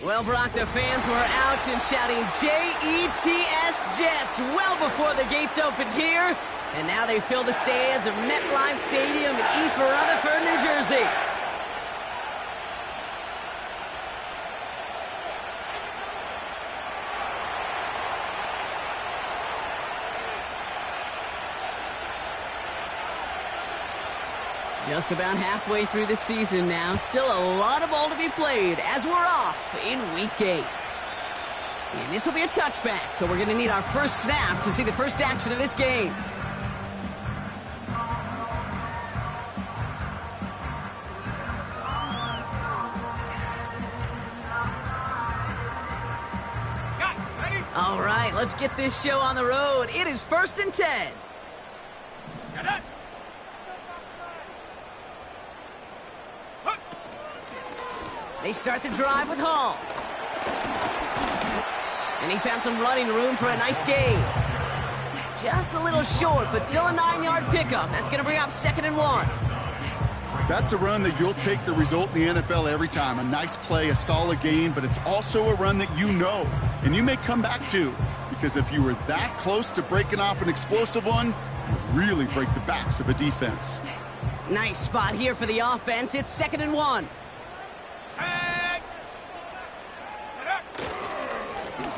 Well, Brock, the fans were out and shouting J-E-T-S Jets well before the gates opened here. And now they fill the stands of MetLife Stadium in East Rutherford, New Jersey. Just about halfway through the season now. Still a lot of ball to be played as we're off in Week 8. And this will be a touchback, so we're going to need our first snap to see the first action of this game. All right, let's get this show on the road. It is 1st and 10. They start the drive with Hall. And he found some running room for a nice gain. Just a little short, but still a 9-yard pickup. That's going to bring up 2nd and 1. That's a run that you'll take the result in the NFL every time. A nice play, a solid gain, but it's also a run that you know, and you may come back to. Because if you were that close to breaking off an explosive one, you really break the backs of a defense. Nice spot here for the offense. It's 2nd and 1.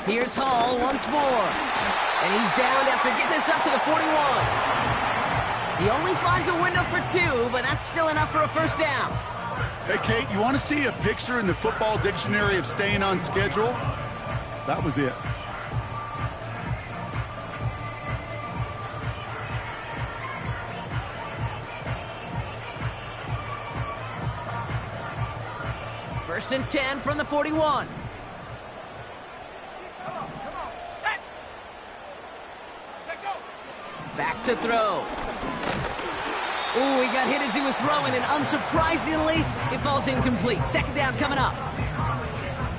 Here's Hall once more. And he's down after getting this up to the 41. He only finds a window for 2, but that's still enough for a first down. Hey, Kate, you want to see a picture in the football dictionary of staying on schedule? That was it. First and 10 from the 41. Back to throw. Ooh, he got hit as he was throwing, and unsurprisingly, it falls incomplete. 2nd down coming up.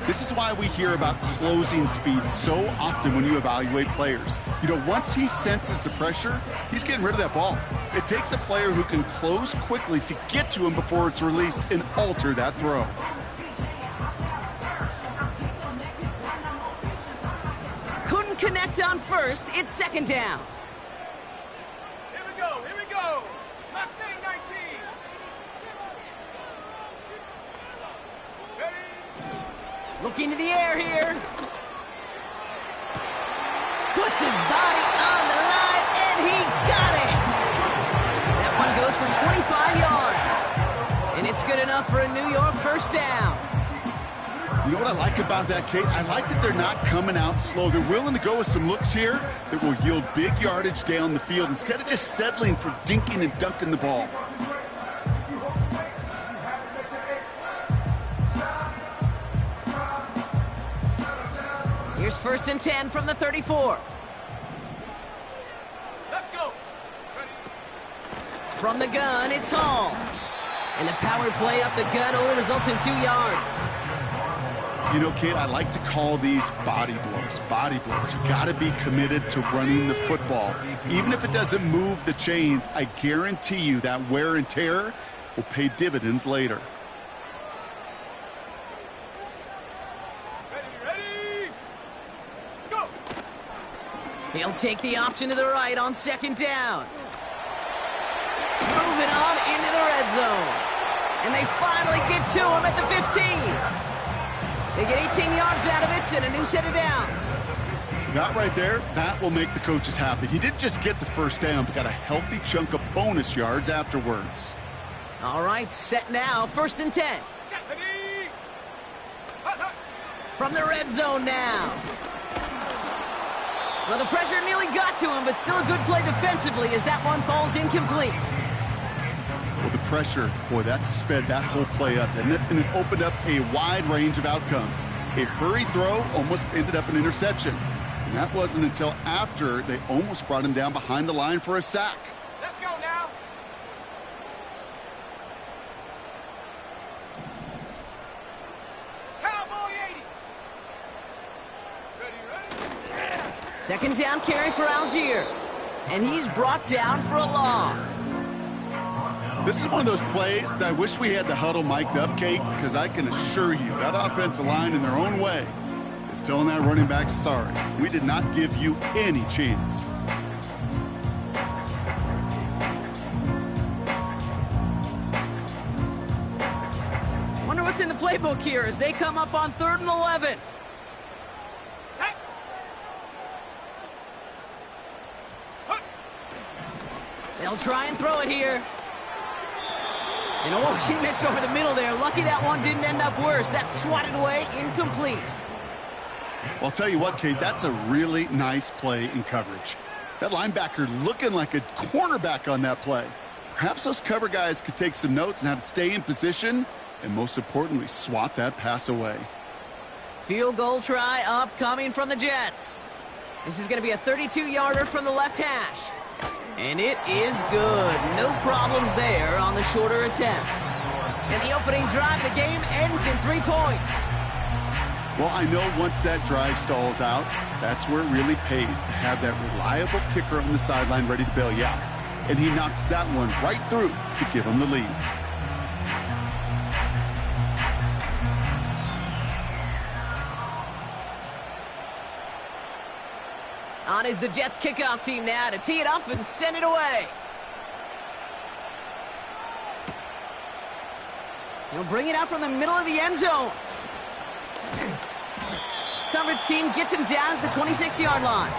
This is why we hear about closing speed so often when you evaluate players. You know, once he senses the pressure, he's getting rid of that ball. It takes a player who can close quickly to get to him before it's released and alter that throw. Couldn't connect on first. It's 2nd down. Here we go. Mustang 19. Ready? Looking to the air here. Puts his body on the line, and he got it. That one goes for 25 yards. And it's good enough for a New York first down. You know what I like about that, Kate? I like that they're not coming out slow. They're willing to go with some looks here that will yield big yardage down the field instead of just settling for dinking and dunking the ball. Here's 1st and 10 from the 34. Let's go. Ready? From the gun, it's Hall. And the power play up the gut only results in 2 yards. You know, Kate, I like to call these body blows. Body blows. You got to be committed to running the football. Even if it doesn't move the chains, I guarantee you that wear and tear will pay dividends later. Ready? Go. He'll take the option to the right on 2nd down. Moving on into the red zone. And they finally get to him at the 15. They get 18 yards out of it and a new set of downs. That right there, that will make the coaches happy. He didn't just get the first down, but got a healthy chunk of bonus yards afterwards. All right, set now. 1st and 10. Ready? From the red zone now. Well, the pressure nearly got to him, but still a good play defensively as that one falls incomplete. Well, the pressure, boy, that sped that whole play up, and it opened up a wide range of outcomes. A hurried throw almost ended up an interception. And that wasn't until after they almost brought him down behind the line for a sack. Let's go now. Cowboy 80. Ready? 2nd down carry for Algier. And he's brought down for a loss. This is one of those plays that I wish we had the huddle mic'd up, Kate, because I can assure you that offensive line in their own way is telling that running back, sorry, we did not give you any chance. Wonder what's in the playbook here as they come up on 3rd and 11. They'll try and throw it here. And oh, he missed over the middle there. Lucky that one didn't end up worse. That's swatted away, incomplete. Well, I'll tell you what, Kate, that's a really nice play in coverage. That linebacker looking like a cornerback on that play. Perhaps those cover guys could take some notes on how to stay in position and, most importantly, swat that pass away. Field goal try upcoming from the Jets. This is going to be a 32-yarder from the left hash. And it is good. No problems there on the shorter attempt. And the opening drive of the game ends in 3 points. Well, I know once that drive stalls out, that's where it really pays to have that reliable kicker on the sideline ready to bail you out. And he knocks that one right through to give him the lead. On is the Jets kickoff team now to tee it up and send it away. He'll bring it out from the middle of the end zone. Coverage team gets him down at the 26-yard line.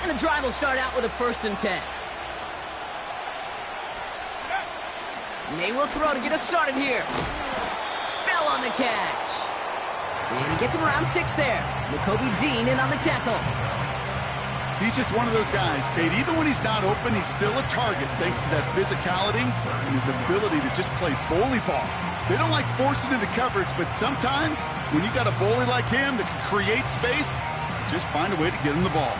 The drive will start out with a 1st and 10. May will throw to get us started here. Bell on the catch. And he gets him around 6 there. Nakobe Dean in on the tackle. He's just one of those guys, Kate. Even when he's not open, he's still a target thanks to that physicality and his ability to just play bully ball. They don't like forcing into coverage, but sometimes when you got a bully like him that can create space, just find a way to get him the ball.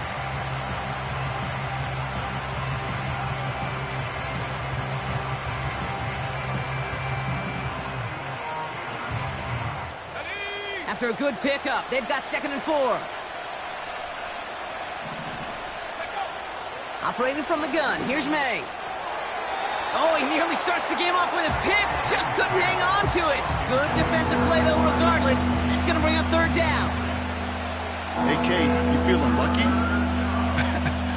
After a good pickup, they've got 2nd and 4. Operating from the gun, here's May. Oh, he nearly starts the game off with a pick. Just couldn't hang on to it. Good defensive play, though, regardless. It's going to bring up 3rd down. Hey, Kate, you feeling lucky?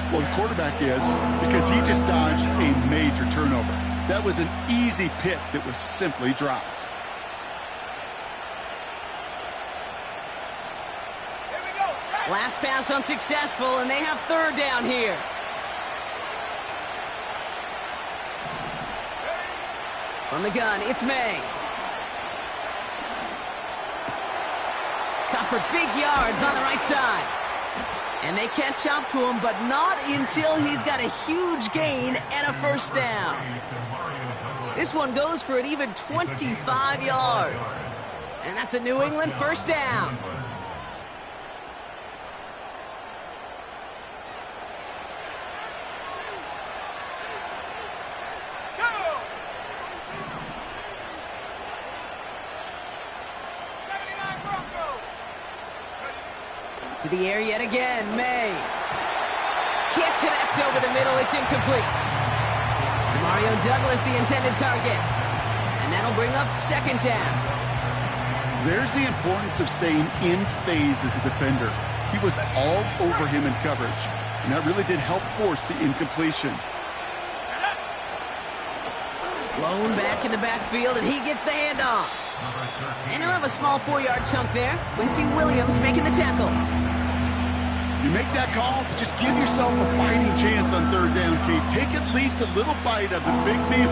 Well, the quarterback is, because he just dodged a major turnover. That was an easy pick that was simply dropped. Last pass unsuccessful, and they have 3rd down here. From the gun, it's May. Caught for big yards on the right side. And they catch up to him, but not until he's got a huge gain and a 1st down. This one goes for an even 25 yards. And that's a New England 1st down. To the air yet again, May. Can't connect over the middle, it's incomplete. Demario Douglas, the intended target. And that'll bring up 2nd down. There's the importance of staying in phase as a defender. He was all over him in coverage, and that really did help force the incompletion. Blown back in the backfield, and he gets the handoff. And he'll have a small 4-yard chunk there. Quincy Williams making the tackle. You make that call to just give yourself a fighting chance on 3rd down, Kate. Take at least a little bite of the big meal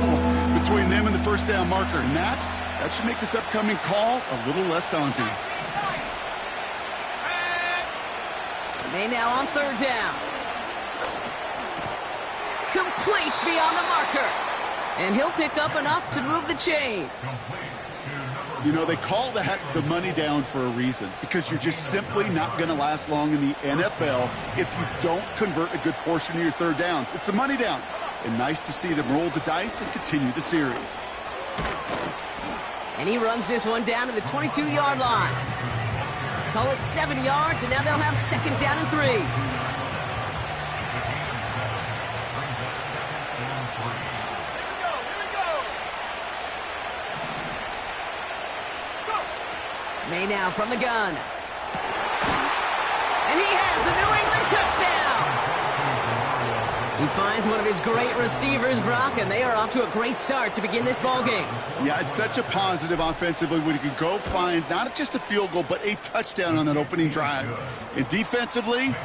between them and the 1st down marker. And that should make this upcoming call a little less daunting. May now on 3rd down. Complete beyond the marker. And he'll pick up enough to move the chains. You know, they call that the money down for a reason, because you're just simply not going to last long in the NFL if you don't convert a good portion of your third downs. It's the money down. And nice to see them roll the dice and continue the series. And he runs this one down to the 22-yard line. Call it 7 yards, and now they'll have second down and 3. May now from the gun. And he has the New England touchdown. He finds one of his great receivers, Brock, and they are off to a great start to begin this ballgame. Yeah, it's such a positive offensively when you can go find not just a field goal, but a touchdown on that opening drive. And defensively,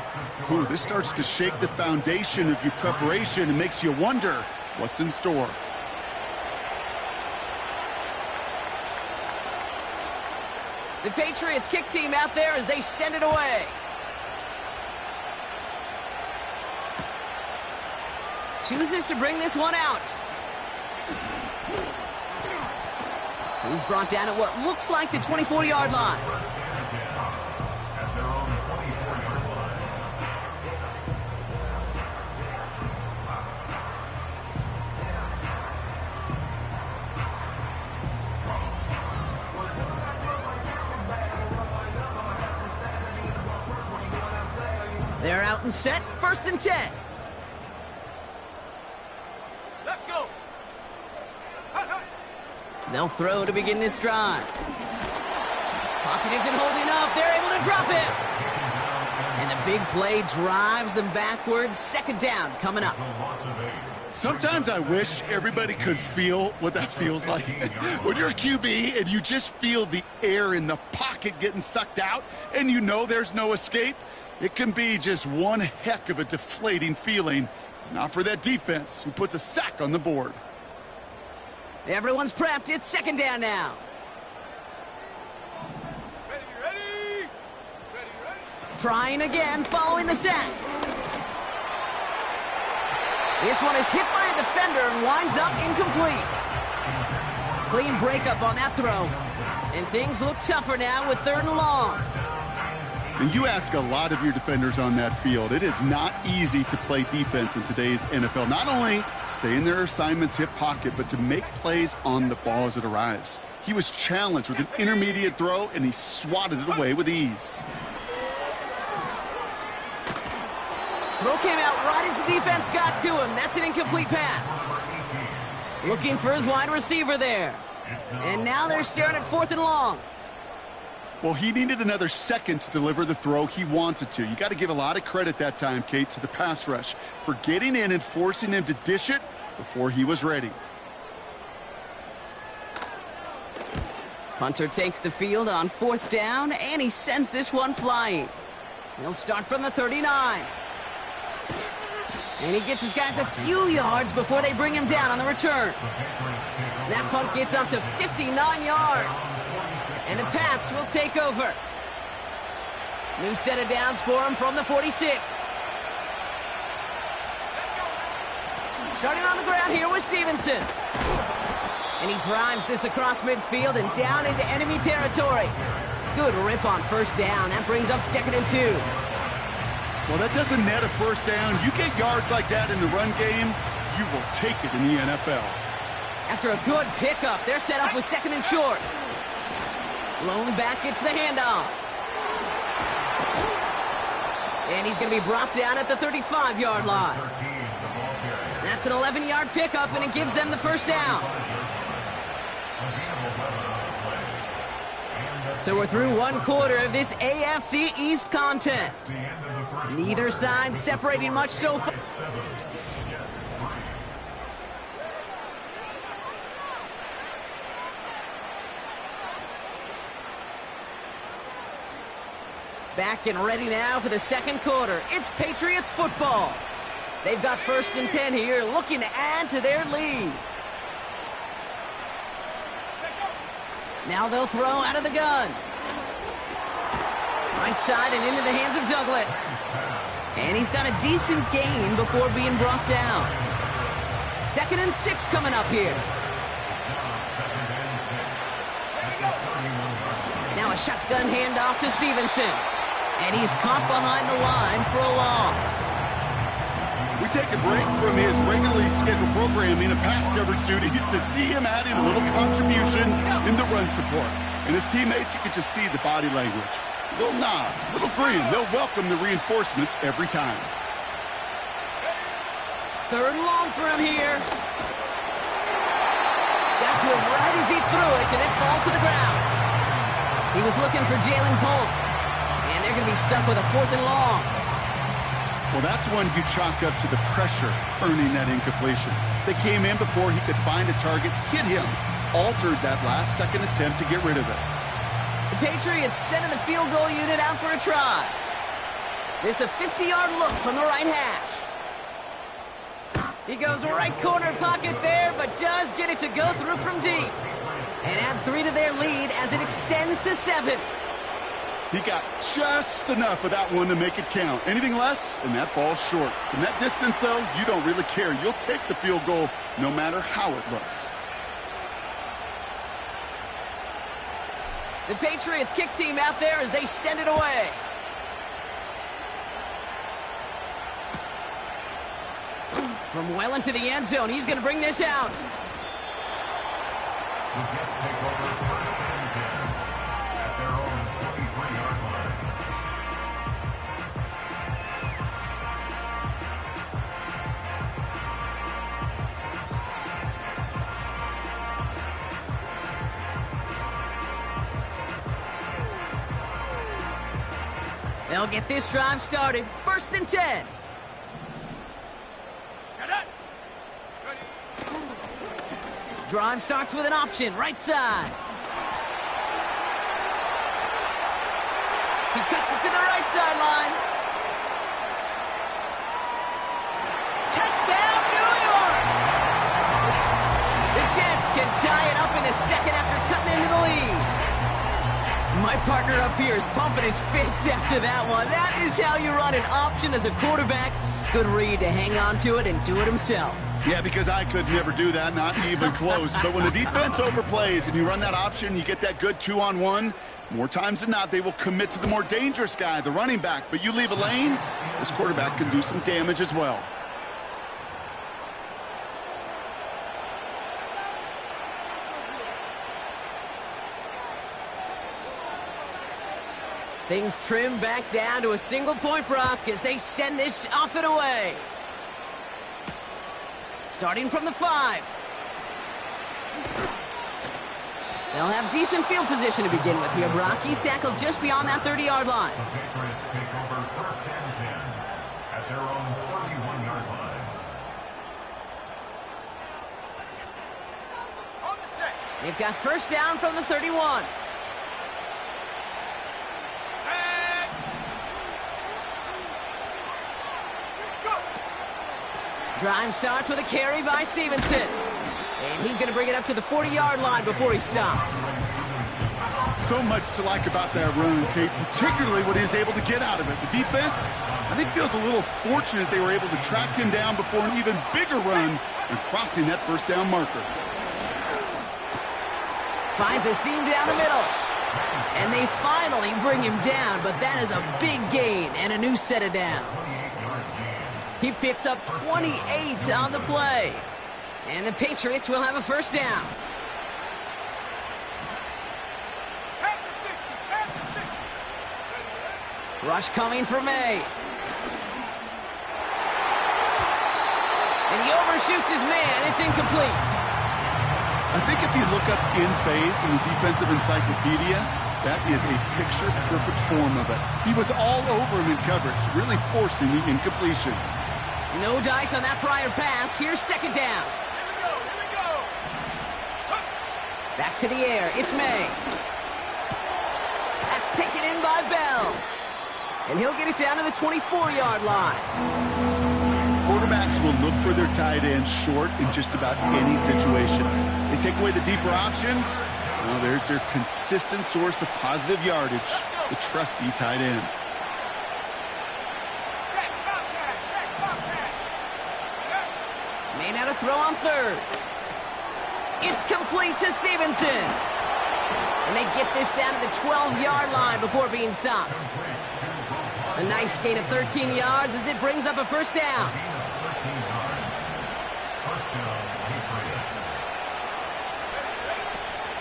this starts to shake the foundation of your preparation and makes you wonder what's in store. The Patriots kick team out there as they send it away. Chooses to bring this one out. He's brought down at what looks like the 24-yard line. They're out and set, 1st and 10. Let's go. They'll throw to begin this drive. Pocket isn't holding up. They're able to drop him. And the big play drives them backwards. 2nd down coming up. Sometimes I wish everybody could feel what that feels like. When you're a QB and you just feel the air in the pocket getting sucked out and you know there's no escape, it can be just one heck of a deflating feeling. Not for that defense who puts a sack on the board. Everyone's prepped. It's 2nd down now. Ready. Trying again following the sack. This one is hit by a defender and winds up incomplete. Clean breakup on that throw. And things look tougher now with 3rd and long. And you ask a lot of your defenders on that field. It is not easy to play defense in today's NFL. Not only stay in their assignment's hip pocket, but to make plays on the ball as it arrives. He was challenged with an intermediate throw, and he swatted it away with ease. Throw came out right as the defense got to him. That's an incomplete pass. Looking for his wide receiver there. And now they're staring at 4th and long. Well, he needed another second to deliver the throw he wanted to. You got to give a lot of credit that time, Kate, to the pass rush for getting in and forcing him to dish it before he was ready. Hunter takes the field on 4th down, and he sends this one flying. He'll start from the 39. And he gets his guys a few yards before they bring him down on the return. That punt gets up to 59 yards. And the Pats will take over. New set of downs for him from the 46. Starting on the ground here with Stevenson. And he drives this across midfield and down into enemy territory. Good rip on 1st down. That brings up 2nd and 2. Well, that doesn't net a 1st down. You get yards like that in the run game, you will take it in the NFL. After a good pickup, they're set up with 2nd and short. Lone back gets the handoff. And he's going to be brought down at the 35-yard line. That's an 11-yard pickup, and it gives them the 1st down. So we're through 1 quarter of this AFC East contest. Neither side separating much so far. Back and ready now for the 2nd quarter. It's Patriots football. They've got 1st and 10 here, looking to add to their lead. Now they'll throw out of the gun. Right side and into the hands of Douglas. And he's got a decent gain before being brought down. 2nd and 6 coming up here. shotgun handoff to Stevenson. And he's caught behind the line for a loss. We take a break from his regularly scheduled programming and pass coverage duties to see him adding a little contribution in the run support. And his teammates, you can just see the body language. Little nod, little grin. They'll welcome the reinforcements every time. Third and long for him here. Got to him right as he threw it, and it falls to the ground. He was looking for Jalen Polk, and they're going to be stuck with a 4th and long. Well, that's one you chalk up to the pressure earning that incompletion. They came in before he could find a target, hit him, altered that last-second attempt to get rid of it. The Patriots sending the field goal unit out for a try. This a 50-yard look from the right hash. He goes right corner pocket there, but does get it to go through from deep. And add 3 to their lead as it extends to 7. He got just enough of that one to make it count. Anything less, and that falls short. From that distance, though, you don't really care. You'll take the field goal no matter how it looks. The Patriots kick team out there as they send it away. From well into the end zone, he's going to bring this out. They'll get this drive started. 1st and 10. Drive starts with an option, right side. He cuts it to the right sideline. Touchdown, New York! The Jets can tie it up in the second after cutting into the lead. My partner up here is pumping his fist after that one. That is how you run an option as a quarterback. Good read to hang on to it and do it himself. Yeah, because I could never do that, not even close. But when the defense overplays and you run that option, you get that good 2-on-1, more times than not, they will commit to the more dangerous guy, the running back. But you leave a lane, this quarterback can do some damage as well. Things trim back down to a single-point Brock as they send this off and away. Starting from the 5. They'll have decent field position to begin with here, Brock. He's tackled just beyond that 30-yard line. The Patriots take over 1st and 10 at their own 31-yard line. On the set. They've got 1st down from the 31. Drive starts with a carry by Stevenson. And he's going to bring it up to the 40-yard line before he stopped. So much to like about that run, Kate, particularly what he was able to get out of it. The defense, I think, feels a little fortunate they were able to track him down before an even bigger run and crossing that 1st down marker. Finds a seam down the middle. And they finally bring him down, but that is a big gain and a new set of downs. He picks up 28 on the play. And the Patriots will have a 1st down. Rush coming for May. And he overshoots his man. It's incomplete. I think if you look up in phase in the defensive encyclopedia, that is a picture-perfect form of it. He was all over him in coverage, really forcing the incompletion. No dice on that prior pass. Here's 2nd down. Here we go. Back to the air. It's May. That's taken in by Bell. And he'll get it down to the 24-yard line. Quarterbacks will look for their tight end short in just about any situation. They take away the deeper options. Well, there's their consistent source of positive yardage, the trusty tight end. May now to throw on 3rd. It's complete to Stevenson. And they get this down to the 12-yard line before being stopped. A nice gain of 13 yards as it brings up a first down.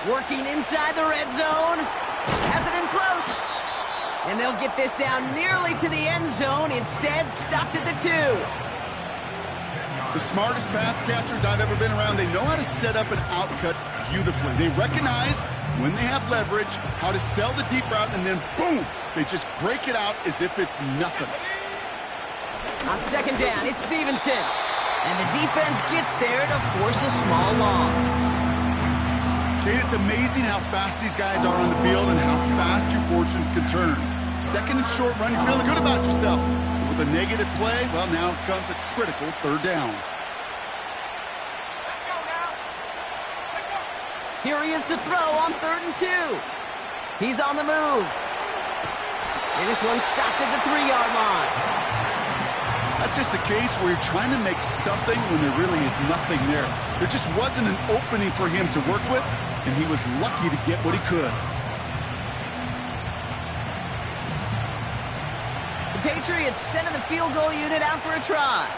Working inside the red zone. Has it in close. And they'll get this down nearly to the end zone. Instead, stopped at the 2. The smartest pass catchers I've ever been around, they know how to set up an outcut beautifully. They recognize when they have leverage, how to sell the deep route, and then boom, they just break it out as if it's nothing. On second down, it's Stevenson. And the defense gets there to force a small loss. Kate, it's amazing how fast these guys are on the field and how fast your fortunes can turn. Second and short run, you're feeling good about yourself. But with a negative play, well, now comes a critical third down. Here he is to throw on 3rd and 2. He's on the move. And this one's stopped at the 3-yard line. That's just a case where you're trying to make something when there really is nothing there. There just wasn't an opening for him to work with, and he was lucky to get what he could. The Patriots sending the field goal unit out for a try.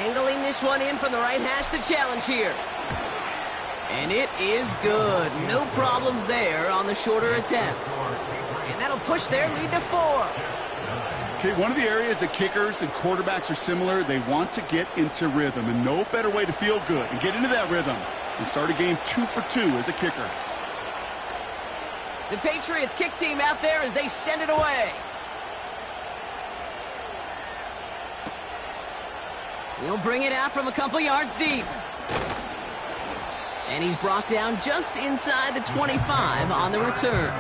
Angling this one in from the right hash, the challenge here. And it is good. No problems there on the shorter attempt. And that'll push their lead to 4. Okay, one of the areas that kickers and quarterbacks are similar, they want to get into rhythm. And no better way to feel good and get into that rhythm and start a game 2 for 2 as a kicker. The Patriots kick team out there as they send it away. He'll bring it out from a couple yards deep. And he's brought down just inside the 25 on the return.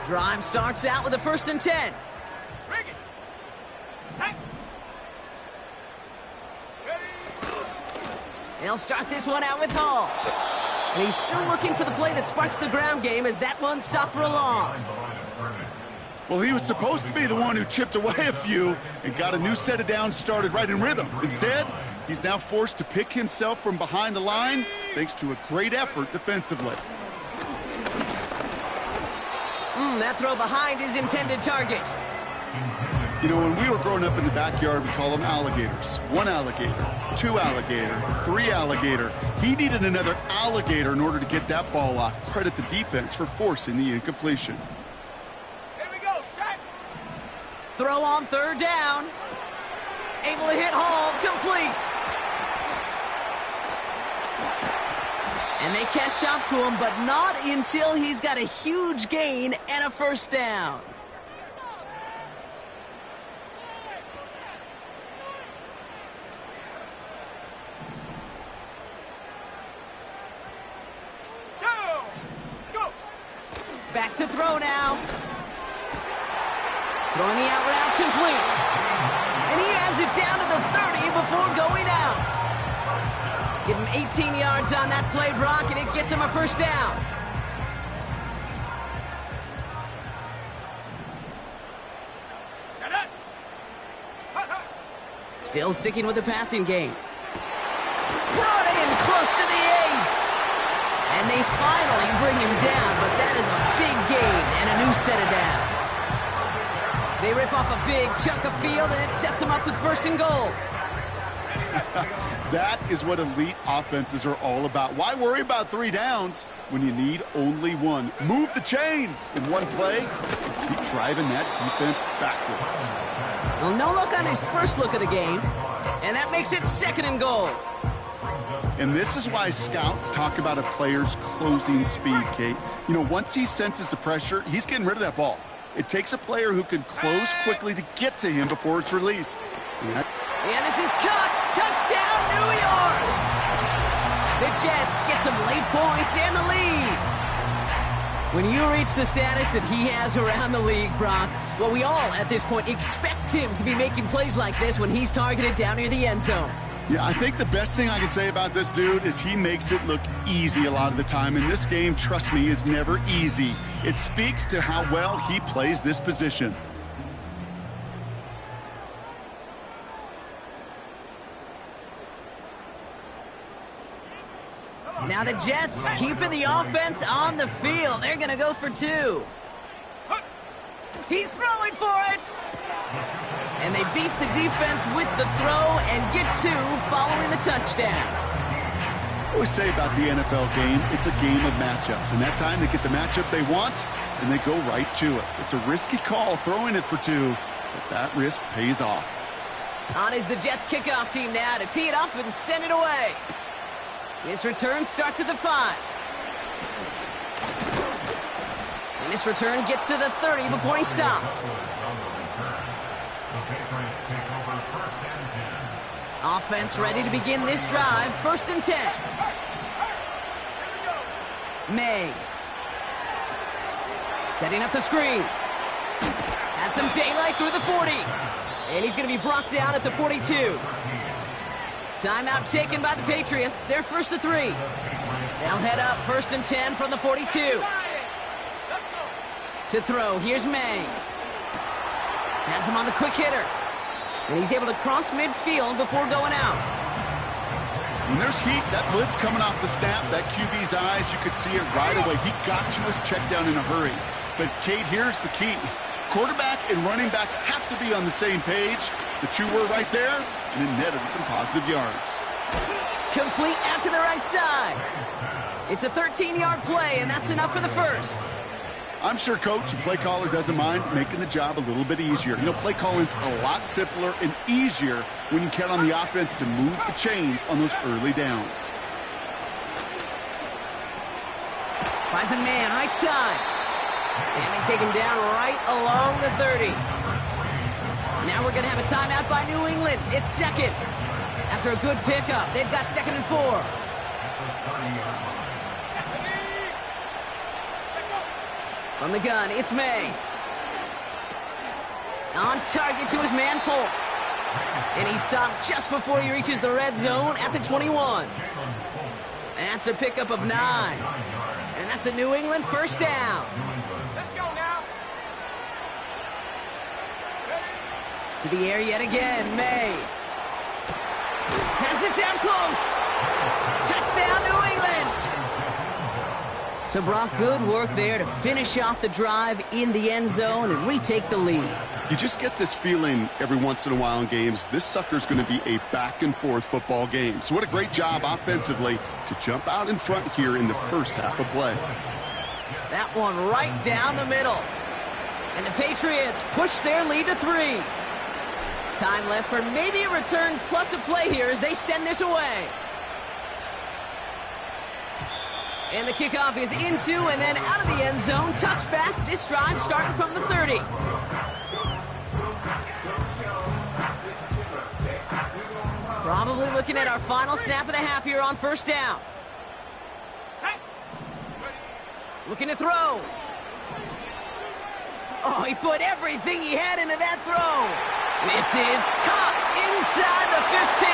Drive starts out with a 1st and 10. They'll start this one out with Hall. And he's still looking for the play that sparks the ground game as that one stopped for a loss. Well, he was supposed to be the one who chipped away a few and got a new set of downs started right in rhythm. Instead, he's now forced to pick himself from behind the line thanks to a great effort defensively. That throw behind his intended target. You know, when we were growing up in the backyard, we call them alligators. 1 alligator, 2 alligator, 3 alligator. He needed another alligator in order to get that ball off. Credit the defense for forcing the incompletion. Throw on 3rd down. Able to hit Hall, complete. And they catch up to him, but not until he's got a huge gain and a 1st down. Back to throw now. Throwing the out route complete. And he has it down to the 30 before going out. Give him 18 yards on that play, Brock, and it gets him a 1st down. Still sticking with the passing game. Brought in close to the 8. And they finally bring him down, but that is a big gain and a new set of downs. They rip off a big chunk of field, and it sets them up with 1st and goal. That is what elite offenses are all about. Why worry about 3 downs when you need only 1? Move the chains in one play. Keep driving that defense backwards. Well, no look on his first look of the game, and that makes it 2nd and goal. And this is why scouts talk about a player's closing speed, Kate. You know, once he senses the pressure, he's getting rid of that ball. It takes a player who can close quickly to get to him before it's released. And this is cut. Touchdown, New York. The Jets get some late points and the lead. When you reach the status that he has around the league, Brock, well, we all at this point expect him to be making plays like this when he's targeted down near the end zone. Yeah, I think the best thing I can say about this dude is he makes it look easy a lot of the time. And this game, trust me, is never easy. It speaks to how well he plays this position. Now the Jets keeping the offense on the field. They're going to go for 2. He's throwing for it. And they beat the defense with the throw and get 2 following the touchdown. I always say about the NFL game, it's a game of matchups. And that time they get the matchup they want, and they go right to it. It's a risky call throwing it for 2, but that risk pays off. On is the Jets kickoff team now to tee it up and send it away. This return starts at the 5. And this return gets to the 30 before he stopped. Offense ready to begin this drive. 1st and 10. May. Setting up the screen. Has some daylight through the 40. And he's going to be brought down at the 42. Timeout taken by the Patriots. They're 1st and 3. They'll head up 1st and 10 from the 42. To throw, here's May. Has him on the quick hitter. And he's able to cross midfield before going out. When there's heat, that blitz coming off the snap, that QB's eyes, you could see it right away. He got to his check down in a hurry. But, Kate, here's the key. Quarterback and running back have to be on the same page. The 2 were right there, and it netted some positive yards. Complete out to the right side. It's a 13-yard play, and that's enough for the 1st. I'm sure coach and play caller doesn't mind making the job a little bit easier. You know, play calling's a lot simpler and easier when you count on the offense to move the chains on those early downs. Finds a man right side. And they take him down right along the 30. Now we're going to have a timeout by New England. It's 2nd. After a good pickup, they've got 2nd and 4. From the gun, it's May. On target to his man, Polk. And he's stopped just before he reaches the red zone at the 21. That's a pickup of 9. And that's a New England 1st down. Let's go now. To the air yet again, May. Has it down close. Touchdown, New England. So, Brock, good work there to finish off the drive in the end zone and retake the lead. You just get this feeling every once in a while in games, this sucker's going to be a back-and-forth football game. So what a great job offensively to jump out in front here in the first half of play. That one right down the middle. And the Patriots push their lead to 3. Time left for maybe a return plus a play here as they send this away. And the kickoff is into and then out of the end zone. Touchback. This drive starting from the 30. Probably looking at our final snap of the half here on 1st down. Looking to throw. Oh, he put everything he had into that throw. This is caught inside the 15.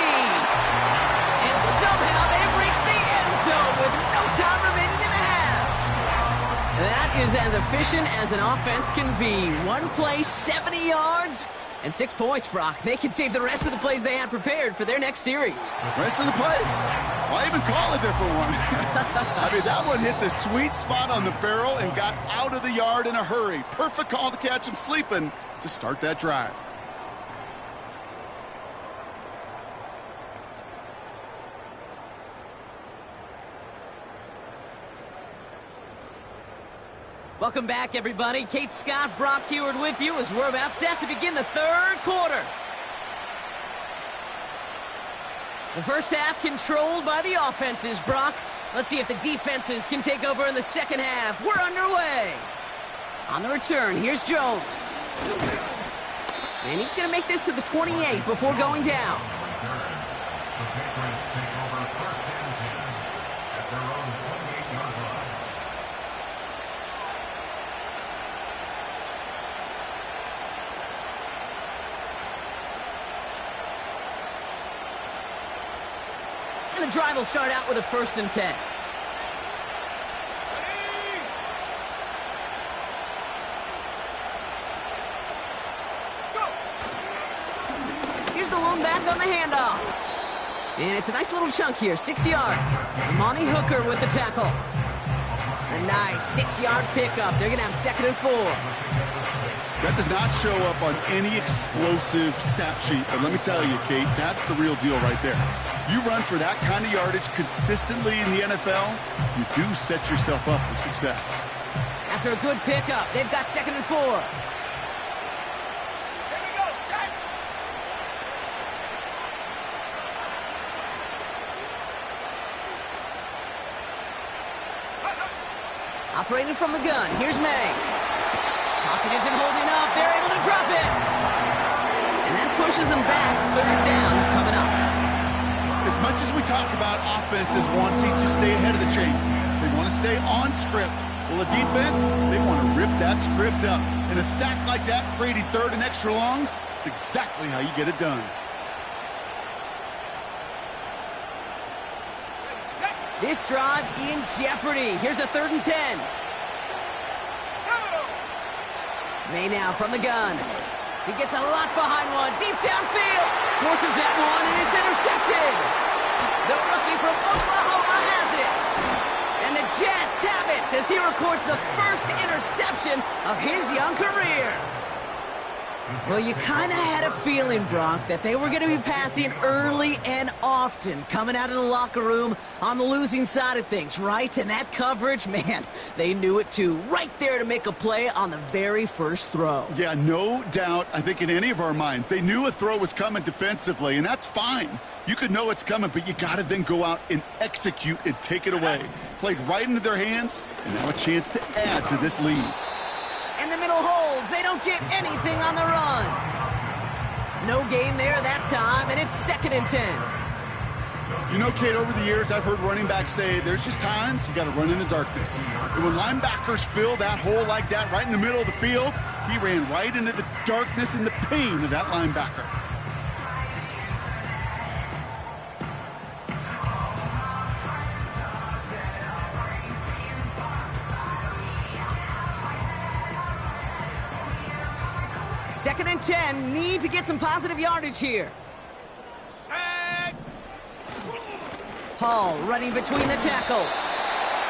And somehow they've reached the end zone with no time remaining in the half. That is as efficient as an offense can be. One play, 70 yards, and 6 points, Brock. They can save the rest of the plays they had prepared for their next series. Rest of the plays? Why even call a different one? I mean, that one hit the sweet spot on the barrel and got out of the yard in a hurry. Perfect call to catch him sleeping to start that drive. Welcome back, everybody. Kate Scott, Brock Huard with you as we're about set to begin the 3rd quarter. The first half controlled by the offenses, Brock. Let's see if the defenses can take over in the second half. We're underway. On the return, here's Jones. And he's going to make this to the 28 before going down. And the drive will start out with a 1st and 10. Here's the lone back on the handoff. And it's a nice little chunk here, 6 yards. Monty Hooker with the tackle. A nice 6-yard pickup. They're going to have 2nd and 4. That does not show up on any explosive stat sheet, but let me tell you, Kate, that's the real deal right there. You run for that kind of yardage consistently in the NFL, you do set yourself up for success. After a good pickup, they've got 2nd and 4. Operating from the gun, here's May. Pocket isn't holding up, they're able to drop it. And that pushes them back, 3rd down coming up. As much as we talk about offenses wanting to stay ahead of the chains, they want to stay on script. Well, the defense, they want to rip that script up. And a sack like that, creating 3rd and extra longs, it's exactly how you get it done. This drive in jeopardy. Here's a 3rd and 10. May now from the gun. He gets a lot behind one. Deep downfield. Forces that one, and it's intercepted. The rookie from Oklahoma has it. And the Jets have it as he records the first interception of his young career. Well, you kind of had a feeling, Brock, that they were going to be passing early and often coming out of the locker room on the losing side of things, right? And that coverage, man, they knew it too. Right there to make a play on the very first throw. Yeah, no doubt, I think in any of our minds, they knew a throw was coming defensively, and that's fine. You could know it's coming, but you got to then go out and execute and take it away. Played right into their hands, and now a chance to add to this lead. And the middle holds. They don't get anything on the run. No gain there that time, and it's 2nd and 10. You know, Kate, over the years, I've heard running backs say there's just times you got to run in the darkness. And when linebackers fill that hole like that right in the middle of the field, he ran right into the darkness and the pain of that linebacker. Second and 10, need to get some positive yardage here. Hall running between the tackles.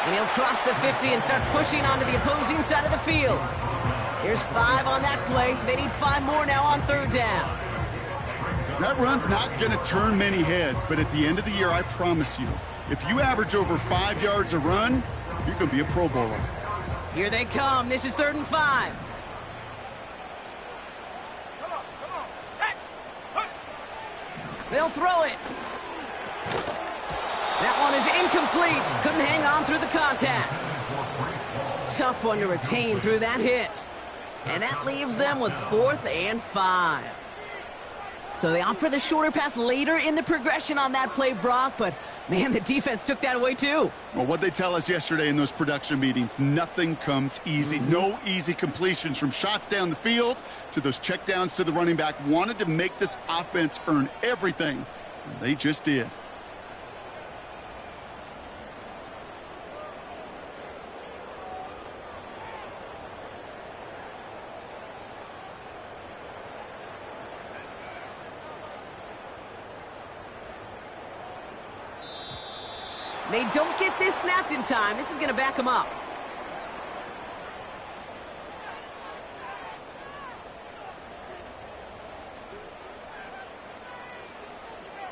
And he'll cross the 50 and start pushing onto the opposing side of the field. Here's 5 on that play. They need 5 more now on 3rd down. That run's not going to turn many heads, but at the end of the year, I promise you, if you average over 5 yards a run, you're going to be a Pro Bowler. Here they come. This is 3rd and 5. They'll throw it. That one is incomplete. Couldn't hang on through the contact. Tough one to retain through that hit. And that leaves them with 4th and 5. So they opt for the shorter pass later in the progression on that play, Brock, but man, the defense took that away too. Well, what they tell us yesterday in those production meetings, nothing comes easy. No easy completions from shots down the field to those checkdowns to the running back. Wanted to make this offense earn everything, and they just did. They don't get this snapped in time. This is going to back them up.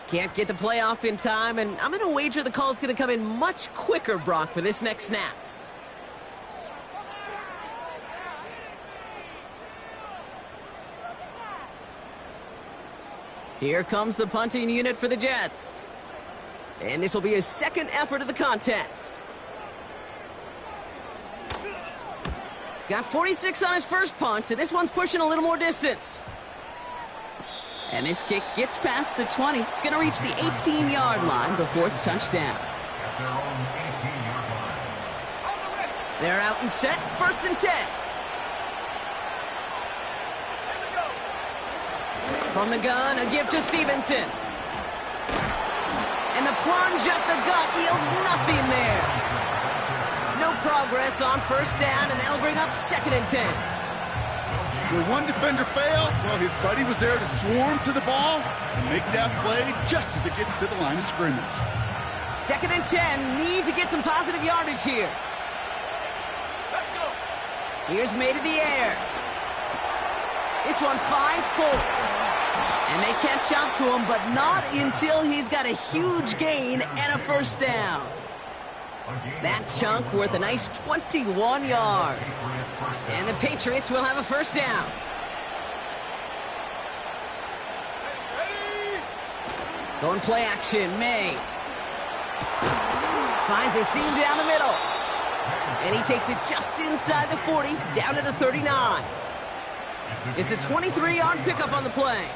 Can't get the play off in time, and I'm going to wager the call is going to come in much quicker, Brock, for this next snap. Here comes the punting unit for the Jets. And this will be his 2nd effort of the contest. Got 46 on his first punch, and this one's pushing a little more distance. And this kick gets past the 20. It's going to reach the 18-yard line before it's touchdown. They're out and set, 1st and 10. From the gun, a give to Stevenson. And the plunge up the gut yields nothing there. No progress on 1st down, and that'll bring up 2nd and 10. Where one defender failed, well, his buddy was there to swarm to the ball and make that play just as it gets to the line of scrimmage. 2nd and 10. Need to get some positive yardage here. Let's go. Here's May to the air. This one finds Polk. And they catch up to him, but not until he's got a huge gain and a first down. That chunk worth a nice 21 yards. And the Patriots will have a first down. Going play action, May. Finds a seam down the middle. And he takes it just inside the 40, down to the 39. It's a 23-yard pickup on the play.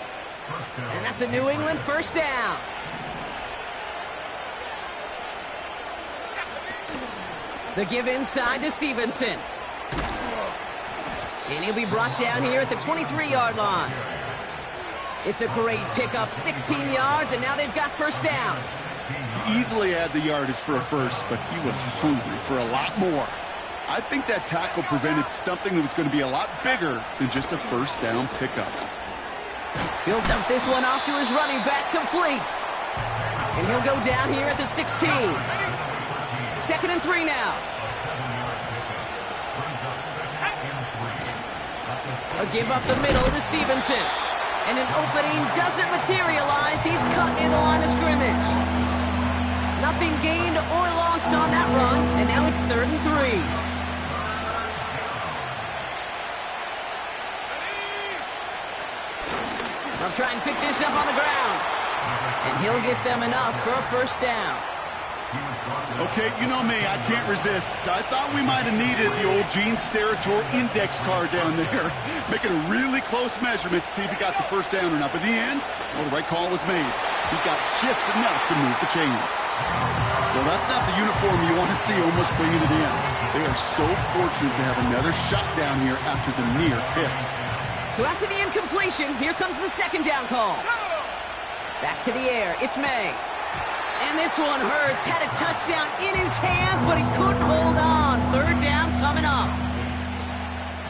And that's a New England first down. The give inside to Stevenson. And he'll be brought down here at the 23-yard line. It's a great pickup, 16 yards, and now they've got first down. He easily had the yardage for a first, but he was hungry for a lot more. I think that tackle prevented something that was going to be a lot bigger than just a first down pickup. He'll dump this one off to his running back, complete. And he'll go down here at the 16. 2nd and 3 now. A give up the middle to Stevenson. And an opening doesn't materialize. He's cut in the line of scrimmage. Nothing gained or lost on that run. And now it's 3rd and 3. They'll try and pick this up on the ground. And he'll get them enough for a first down. Okay, you know me, I can't resist. I thought we might have needed the old Gene Steratore index card down there, making a really close measurement to see if he got the first down or not. But in the end, well, the right call was made. He got just enough to move the chains. Well, that's not the uniform you want to see almost bringing it in. They are so fortunate to have another shot down here after the near pick. So after the incompletion, here comes the 2nd down call. Back to the air, it's May. And this one hurts. Had a touchdown in his hands, but he couldn't hold on. 3rd down coming up.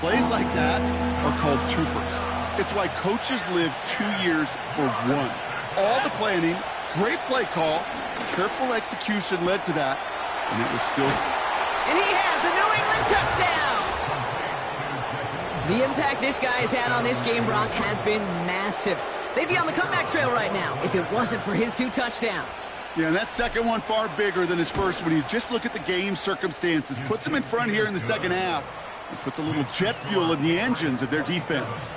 Plays like that are called twofers. It's why coaches live 2 years for one. All the planning, great play call, careful execution led to that, and it was still... And he has the New England touchdown. The impact this guy has had on this game, Brock, has been massive. They'd be on the comeback trail right now if it wasn't for his 2 touchdowns. Yeah, and that second one far bigger than his first when you just look at the game circumstances. Puts him in front here in the second half. And puts a little jet fuel in the engines of their defense.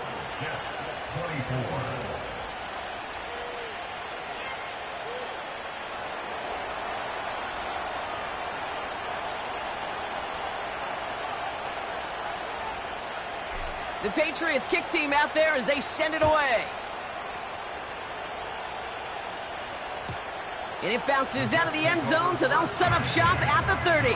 The Patriots kick team out there as they send it away. And it bounces out of the end zone, so they'll set up shop at the 30.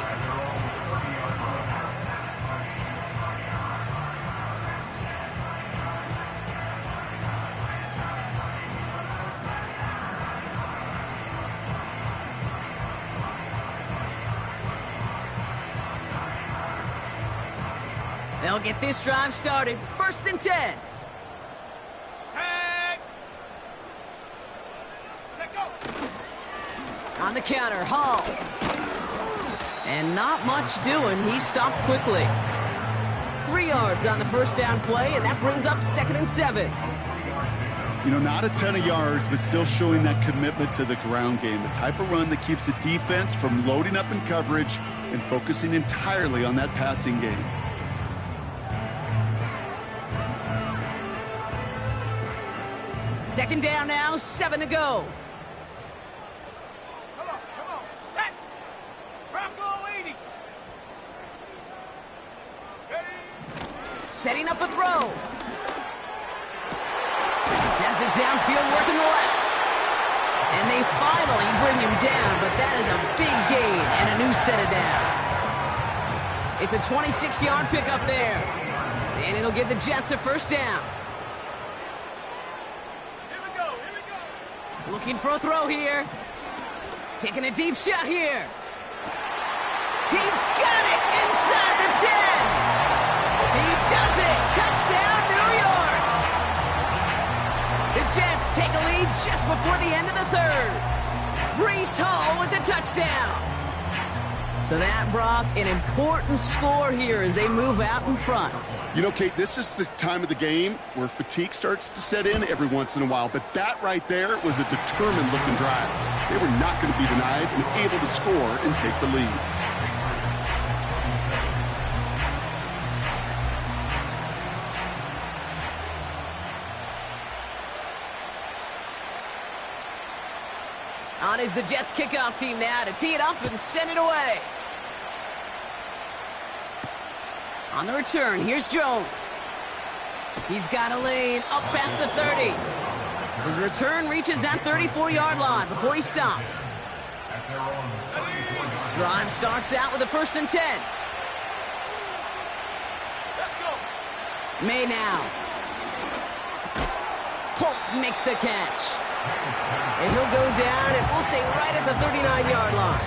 They'll get this drive started. 1st and 10. On the counter, Hall. And not much doing. He stopped quickly. 3 yards on the first down play, and that brings up 2nd and 7. You know, not a ton of yards, but still showing that commitment to the ground game. The type of run that keeps the defense from loading up in coverage and focusing entirely on that passing game. Second down now, 7 to go. Setting up a throw. Has it downfield working the left. And they finally bring him down, but that is a big gain and a new set of downs. It's a 26-yard pickup there. And it'll give the Jets a first down. Here we go. Looking for a throw here. Taking a deep shot here. He's got it inside the 10. He does it! Touchdown, New take a lead just before the end of the third. Breece Hall with the touchdown. So that, Brock, an important score here as they move out in front. You know, Kate, this is the time of the game where fatigue starts to set in every once in a while. But that right there was a determined-looking drive. They were not going to be denied and able to score and take the lead. On is the Jets kickoff team now to tee it up and send it away. On the return, here's Jones. He's got a lane up past the 30. His return reaches that 34-yard line before he stopped. Drive starts out with a 1st and 10. Let's go. May now. Polk makes the catch. And he'll go down, and we'll say right at the 39-yard line.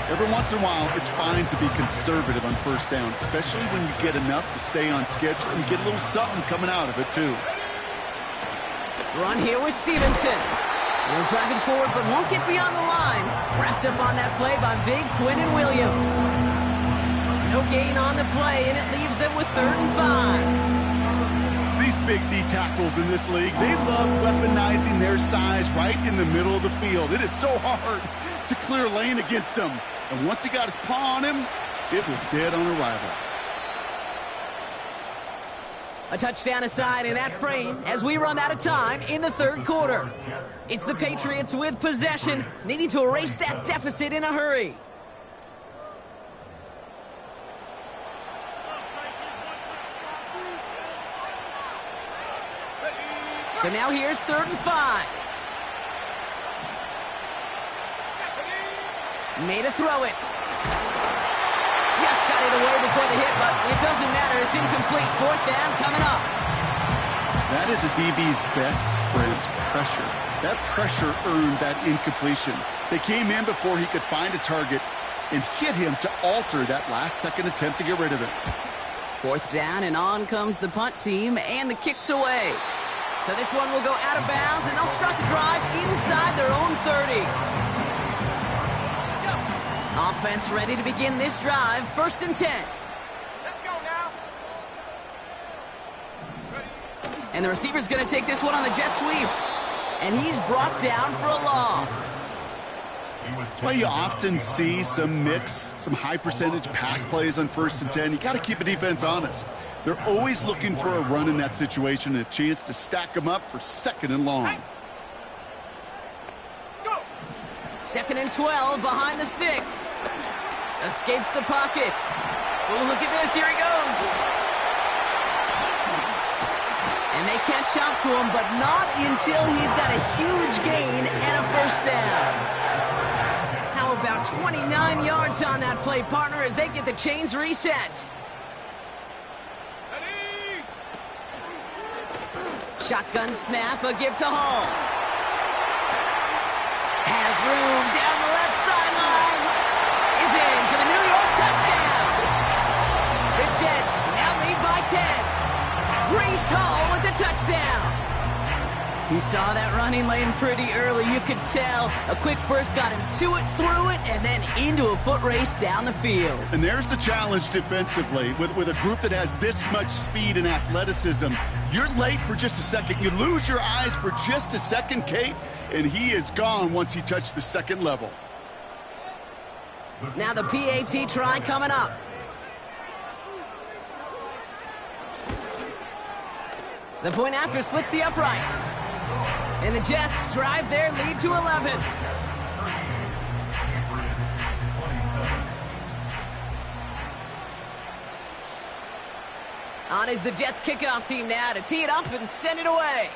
Every once in a while, it's fine to be conservative on 1st down, especially when you get enough to stay on schedule and get a little something coming out of it, too. Run here with Stevenson. They're driving forward, but won't get beyond the line. Wrapped up on that play by Big Quinnen Williams. No gain on the play, and it leaves them with 3rd and 5. These big D tackles in this league, they love weaponizing their size right in the middle of the field. It is so hard to clear lane against them. And once he got his paw on him, it was dead on arrival. A touchdown aside in that frame as we run out of time in the 3rd quarter. It's the Patriots with possession, needing to erase that deficit in a hurry. So now here's 3rd and 5. Made a throw it. Just got it away before the hit, but it doesn't matter. It's incomplete. 4th down coming up. That is a DB's best friend, pressure. That pressure earned that incompletion. They came in before he could find a target and hit him to alter that last-second attempt to get rid of it. 4th down, and on comes the punt team, and the kick's away. So this one will go out of bounds, and they'll start the drive inside their own 30. Offense ready to begin this drive. 1st and 10. Let's go now. And the receiver's going to take this one on the jet sweep. And he's brought down for a loss. That's why you often see some mix, some high-percentage pass plays on 1st and 10. You got to keep a defense honest. They're always looking for a run in that situation and a chance to stack them up for 2nd and long. 2nd and 12 behind the sticks. Escapes the pocket. Oh, look at this. Here he goes. And they catch up to him, but not until he's got a huge gain and a 1st down. How about 29 yards on that play, partner, as they get the chains reset. Shotgun snap, a give to Hall. Has room down the left sideline. Is in for the New York touchdown. The Jets now lead by 10. Breece Hall with the touchdown. He saw that running lane pretty early. You could tell a quick burst got him to it, through it, and then into a foot race down the field. And there's the challenge defensively. With a group that has this much speed and athleticism, you're late for just a second. You lose your eyes for just a second, Kate, and he is gone once he touched the 2nd level. Now the PAT try coming up. The point after splits the uprights. And the Jets drive their lead to 11. On is the Jets kickoff team now to tee it up and send it away.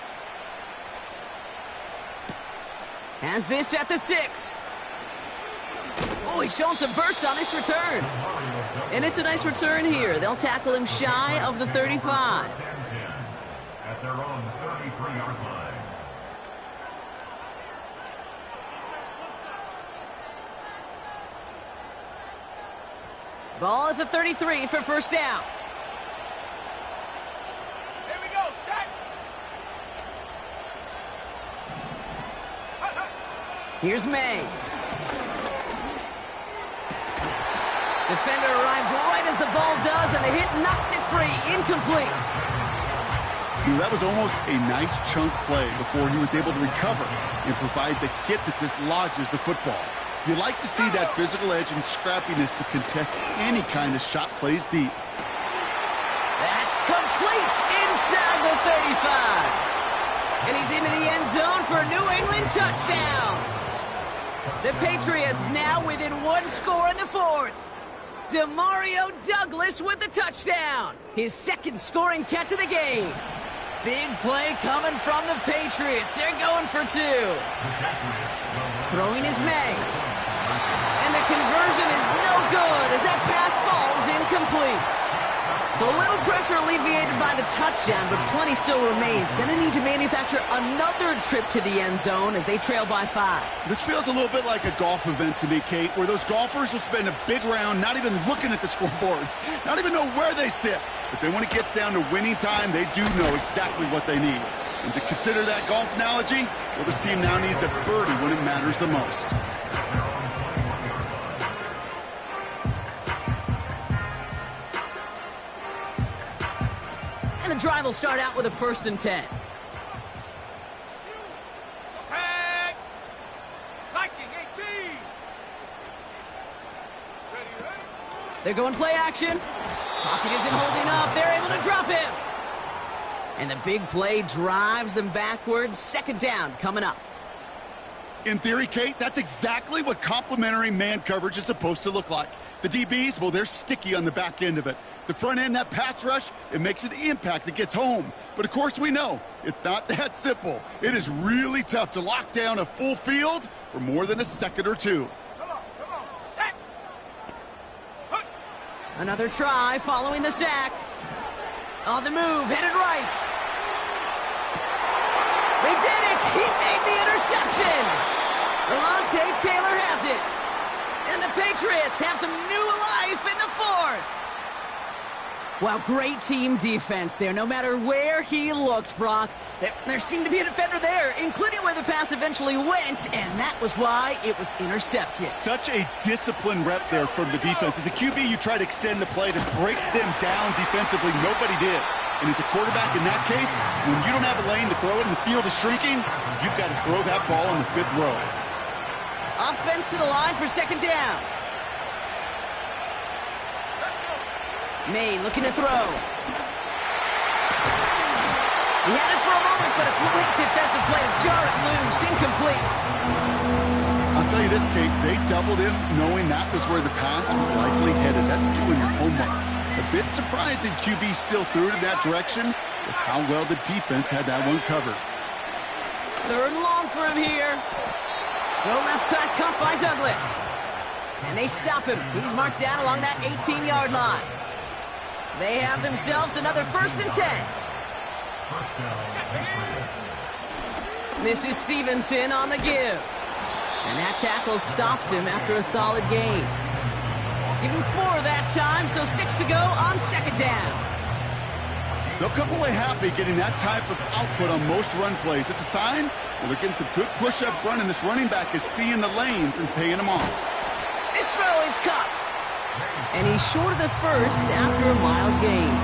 Has this at the 6. Oh, he's showing some burst on this return. And it's a nice return here. They'll tackle him shy of the 35. At their own 33-yard line. Ball at the 33 for 1st down. Here we go, set. Here's May. Defender arrives right as the ball does, and the hit knocks it free. Incomplete. That was almost a nice chunk play before he was able to recover and provide the hit that dislodges the football. You like to see that physical edge and scrappiness to contest any kind of shot plays deep. That's complete inside the 35. And he's into the end zone for a New England touchdown. The Patriots now within one score in the fourth. Demario Douglas with the touchdown. His second scoring catch of the game. Big play coming from the Patriots. They're going for two. Throwing is May. And the conversion is no good as that pass falls incomplete. So a little pressure alleviated by the touchdown, but plenty still remains. Going to need to manufacture another trip to the end zone as they trail by 5. This feels a little bit like a golf event to me, Kate, where those golfers will spend a big round not even looking at the scoreboard, not even know where they sit. But then when it gets down to winning time, they do know exactly what they need. And to consider that golf analogy, well, this team now needs a birdie when it matters the most. And the drive will start out with a 1st and 10. Tag. Viking 18. Ready. They're going play action. Pocket isn't holding up. They're able to drop him. And the big play drives them backwards. 2nd down coming up. In theory, Kate, that's exactly what complementary man coverage is supposed to look like. The DBs, well, they're sticky on the back end of it. The front end, that pass rush, it makes an impact that gets home. But of course we know, it's not that simple. It is really tough to lock down a full field for more than a second or two. Come on. Set. Hook. Another try following the sack. On the move, headed right. They did it! He made the interception! Alontae Taylor has it. And the Patriots have some new life in the 4th. Well, great team defense there. No matter where he looked, Brock, there seemed to be a defender there, including where the pass eventually went, and that was why it was intercepted. Such a disciplined rep there from the defense. As a QB, you try to extend the play to break them down defensively. Nobody did. And as a quarterback in that case, when you don't have a lane to throw it and the field is shrinking, you've got to throw that ball in the 5th row. Offense to the line for 2nd down. May looking to throw. He had it for a moment, but a quick defensive play to jar it loose. Incomplete. I'll tell you this, Kate, they doubled him knowing that was where the pass was likely headed. That's doing your homework. A bit surprising QB still threw it in that direction with how well the defense had that one covered. 3rd and long for him here. Go left side cut by Douglas. And they stop him. He's marked down along that 18-yard line. They have themselves another 1st and 10. This is Stevenson on the give. And that tackle stops him after a solid gain. Give him 4 that time, so 6 to go on 2nd down. They'll come away happy getting that type of output on most run plays. It's a sign that they're getting some good push up front, and this running back is seeing the lanes and paying them off. This throw is caught. And he's short of the 1st after a mild gain.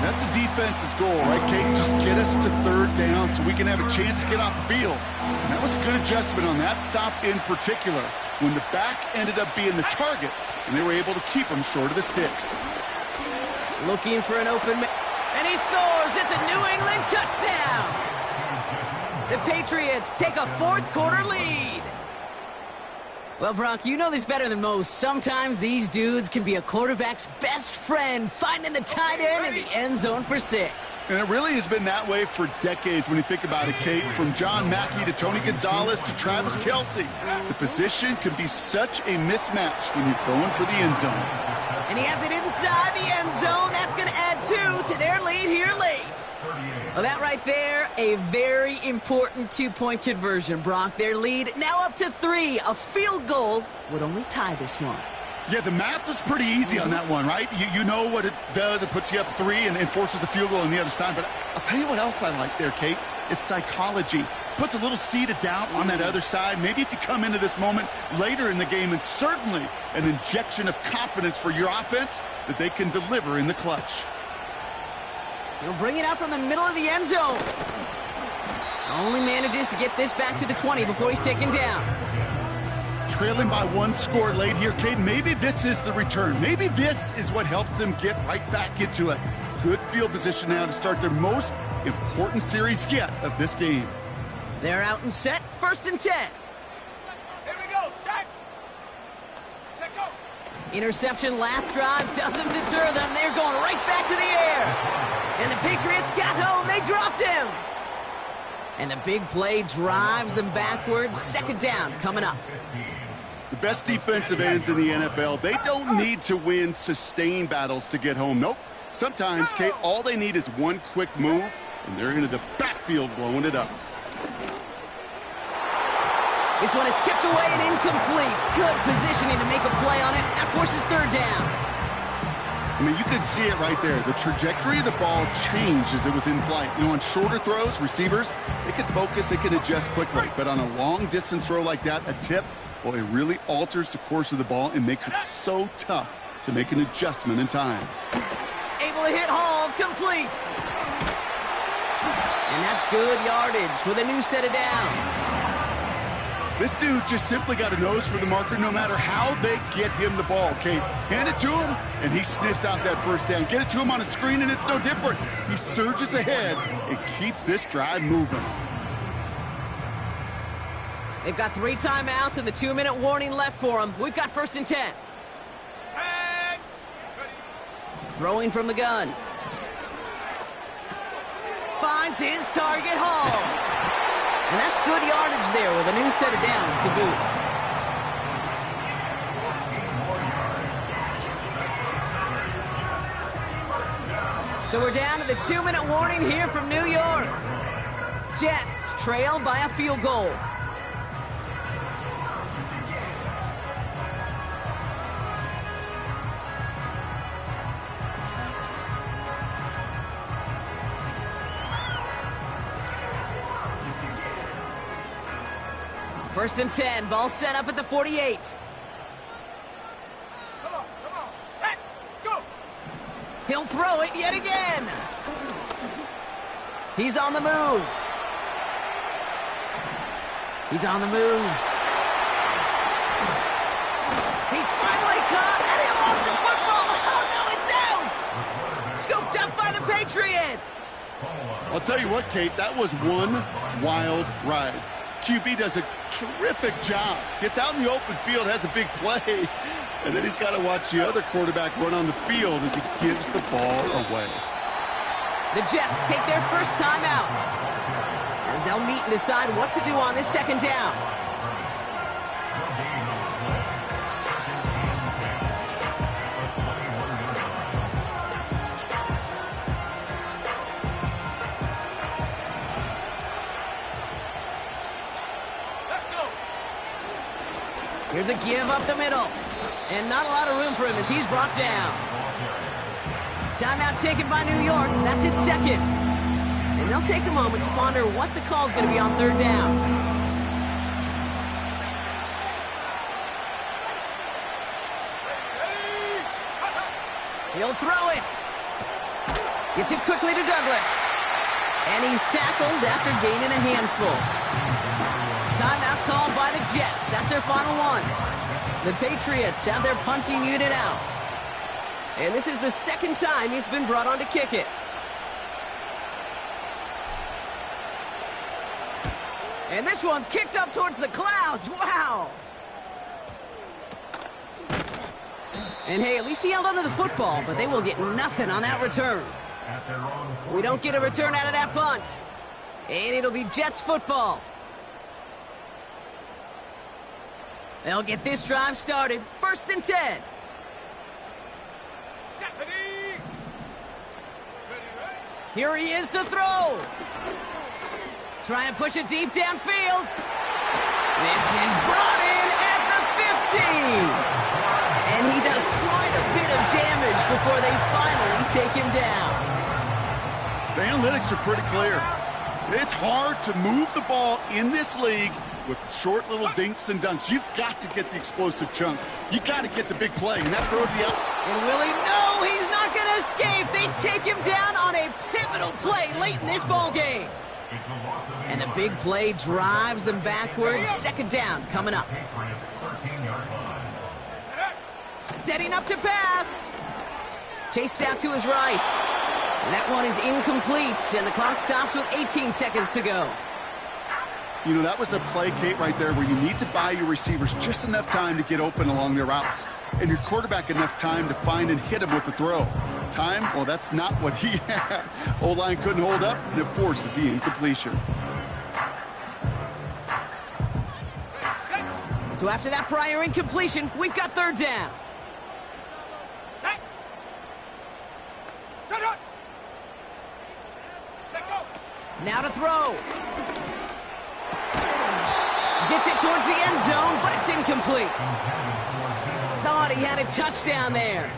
That's a defense's goal, right, Kate? Just get us to 3rd down so we can have a chance to get off the field. And that was a good adjustment on that stop in particular, when the back ended up being the target, and they were able to keep him short of the sticks. Looking for an open man, and he scores! It's a New England touchdown! The Patriots take a 4th quarter lead. Well, Brock, you know this better than most. Sometimes these dudes can be a quarterback's best friend, finding the tight end in the end zone for 6. And it really has been that way for decades when you think about it, Kate. From John Mackey to Tony Gonzalez to Travis Kelce. The position can be such a mismatch when you're throwing for the end zone. And he has it inside the end zone. That's going to add 2 to their lead here late. Well, that right there, a very important 2-point conversion, Brock. Their lead now up to 3. A field goal would only tie this one. Yeah, the math was pretty easy on that one, right? You know what it does. It puts you up 3 and forces a field goal on the other side. But I'll tell you what else I like there, Kate. It's psychology. Puts a little seed of doubt on that other side. Maybe if you come into this moment later in the game, and certainly an injection of confidence for your offense that they can deliver in the clutch. He'll bring it out from the middle of the end zone. Only manages to get this back to the 20 before he's taken down. Trailing by 1 score late here, Cade. Maybe this is the return. Maybe this is what helps them get right back into it. Good field position now to start their most important series yet of this game. They're out and set. 1st and 10. Here we go. Set. Set, go. Interception last drive doesn't deter them. They're going right back to the air. And the Patriots got home. They dropped him. And the big play drives them backwards. 2nd down coming up. The best defensive ends in the NFL, they don't need to win sustained battles to get home. Nope. Sometimes, Kate, all they need is one quick move, and they're into the backfield blowing it up. This one is tipped away and incomplete. Good positioning to make a play on it. That forces 3rd down. I mean, you could see it right there. The trajectory of the ball changed as it was in flight. You know, on shorter throws, receivers, they can focus, they can adjust quickly. But on a long-distance throw like that, a tip, well, it really alters the course of the ball and makes it so tough to make an adjustment in time. Able to hit Hall, complete. And that's good yardage with a new set of downs. This dude just simply got a nose for the marker no matter how they get him the ball, Kate. Hand it to him, and he sniffs out that 1st down. Get it to him on a screen, and it's no different. He surges ahead and keeps this drive moving. They've got 3 timeouts and the 2-minute warning left for them. We've got 1st and 10. Set. Ready. Throwing from the gun. Finds his target, Hall. And that's good yardage there with a new set of downs to boot. So we're down to the 2-minute warning here from New York. Jets trail by a field goal. First and 10, ball set up at the 48. Come on. Set. Go. He'll throw it yet again. He's on the move. He's on the move. He's finally caught, and he lost the football. Oh, no, it's out. Scooped up by the Patriots. I'll tell you what, Kate, that was one wild ride. QB does a terrific job. Gets out in the open field, has a big play, and then he's got to watch the other quarterback run on the field as he gives the ball away. The Jets take their first time out as they'll meet and decide what to do on this 2nd down. Here's a give up the middle. And not a lot of room for him as he's brought down. Timeout taken by New York. That's its 2nd. And they'll take a moment to ponder what the call's going to be on 3rd down. He'll throw it. Gets it quickly to Douglas. And he's tackled after gaining a handful. Timeout called by the Jets. That's their final one. The Patriots have their punting unit out. And this is the 2nd time he's been brought on to kick it. And this one's kicked up towards the clouds. Wow! And hey, at least he held onto the football, but they will get nothing on that return. We don't get a return out of that punt. And it'll be Jets football. They'll get this drive started. 1st and 10. Set. Ready. Here he is to throw. Try and push it deep downfield. This is brought in at the 15. And he does quite a bit of damage before they finally take him down. The analytics are pretty clear. It's hard to move the ball in this league with short little dinks and dunks. You've got to get the explosive chunk. You got to get the big play, and that throw to the out. And Willie, no, he's not going to escape. They take him down on a pivotal play late in this ball game. And the big play drives them backwards. Second down coming up. Setting up to pass. Chased out to his right. And that one is incomplete, and the clock stops with 18 seconds to go. You know, that was a play, Kate, right there where you need to buy your receivers just enough time to get open along their routes, and your quarterback enough time to find and hit him with the throw. Time? Well, that's not what he had. O-line couldn't hold up, and it forces the incompletion. So after that prior incompletion, we've got third down. Set. Set up. Set go. Now to throw. Gets it towards the end zone, but it's incomplete. Thought he had a touchdown there.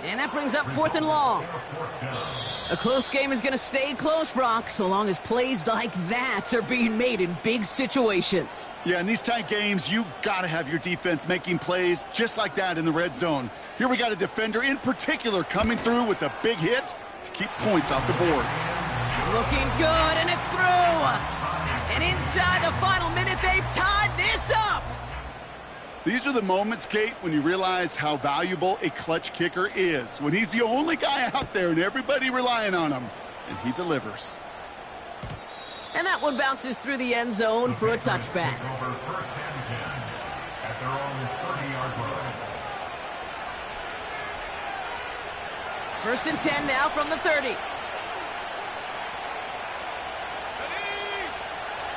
And that brings up 4th and long. A close game is going to stay close, Brock, so long as plays like that are being made in big situations. Yeah, in these tight games, you got to have your defense making plays just like that in the red zone. Here we got a defender in particular coming through with a big hit to keep points off the board. Looking good, and it's through. And inside the final minute, they've tied this up. These are the moments, Kate, when you realize how valuable a clutch kicker is. When he's the only guy out there and everybody relying on him, and he delivers. And that one bounces through the end zone for a touchback. First and 10 now from the 30.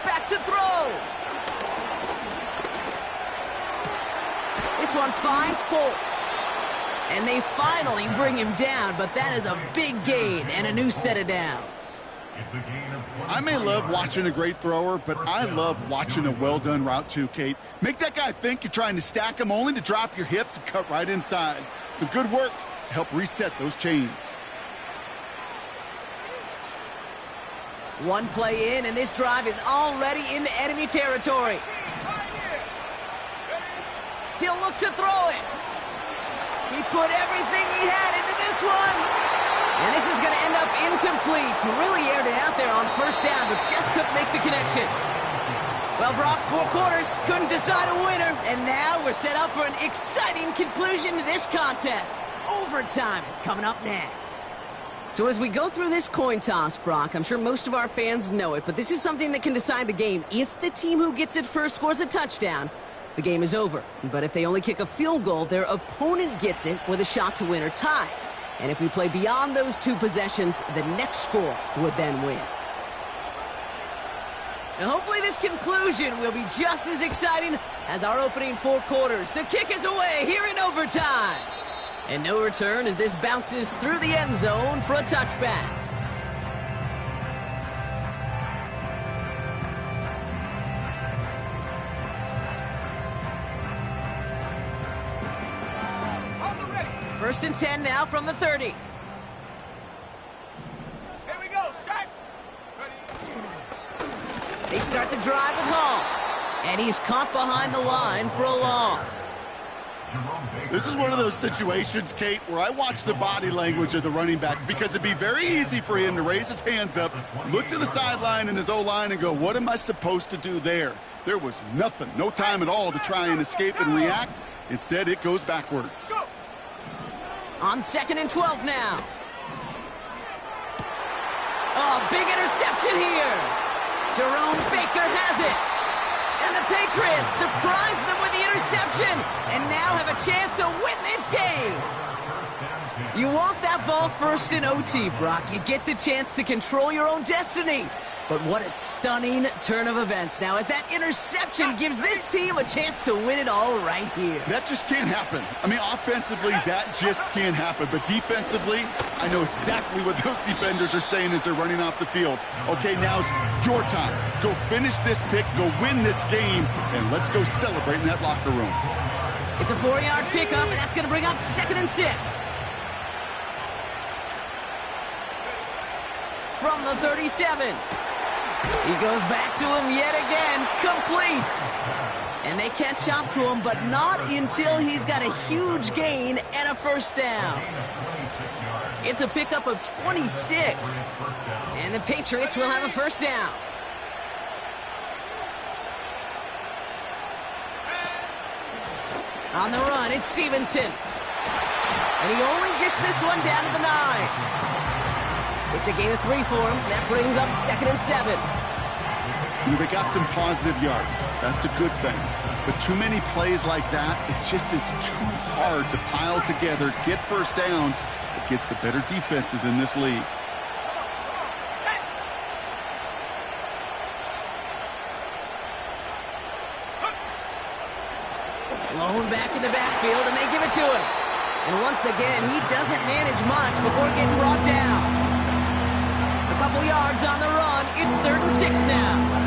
Back to throw. This one finds Polk. And they finally bring him down, but that is a big gain and a new set of downs. I may love watching a great thrower, but I love watching a well-done route too, Kate. Make that guy think you're trying to stack him only to drop your hips and cut right inside. Some good work to help reset those chains. One play in, and this drive is already into enemy territory. He'll look to throw it. He put everything he had into this one. And this is going to end up incomplete. He really aired it out there on first down, but just couldn't make the connection. Well, Brock, 4 quarters, couldn't decide a winner. And now we're set up for an exciting conclusion to this contest. Overtime is coming up next. So as we go through this coin toss, Brock, I'm sure most of our fans know it, but this is something that can decide the game. If the team who gets it first scores a touchdown, the game is over. But if they only kick a field goal, their opponent gets it with a shot to win or tie. And if we play beyond those 2 possessions, the next score would then win. And hopefully this conclusion will be just as exciting as our opening 4 quarters. The kick is away here in overtime. And no return as this bounces through the end zone for a touchback. First and 10 now from the 30. Here we go, set. Ready. They start the drive with Hall. And he's caught behind the line for a loss. This is one of those situations, Kate, where I watch the body language of the running back because it'd be very easy for him to raise his hands up, look to the sideline in his O-line and go, what am I supposed to do there? There was nothing, no time at all to try and escape and react. Instead, it goes backwards. On 2nd and 12 now. Oh, big interception here. Jerome Baker has it. And the Patriots surprise them with the interception and now have a chance to win this game. You want that ball first in OT, Brock. You get the chance to control your own destiny. But what a stunning turn of events now as that interception gives this team a chance to win it all right here. That just can't happen. I mean, offensively, that just can't happen. But defensively, I know exactly what those defenders are saying as they're running off the field. Okay, now's your time. Go finish this pick, go win this game, and let's go celebrate in that locker room. It's a 4-yard pickup, and that's going to bring up 2nd and 6. From the 37. He goes back to him yet again, complete. And they catch up to him, but not until he's got a huge gain and a first down. It's a pickup of 26. And the Patriots will have a first down. On the run, it's Stevenson. And he only gets this one down to the 9. It's a gain of 3 for him. That brings up 2nd and 7. You know, they got some positive yards. That's a good thing. But too many plays like that, it just is too hard to pile together, get first downs against the better defenses in this league. Blown back in the backfield, and they give it to him. And once again, he doesn't manage much before getting brought down. A couple yards on the run. It's 3rd and 6 now.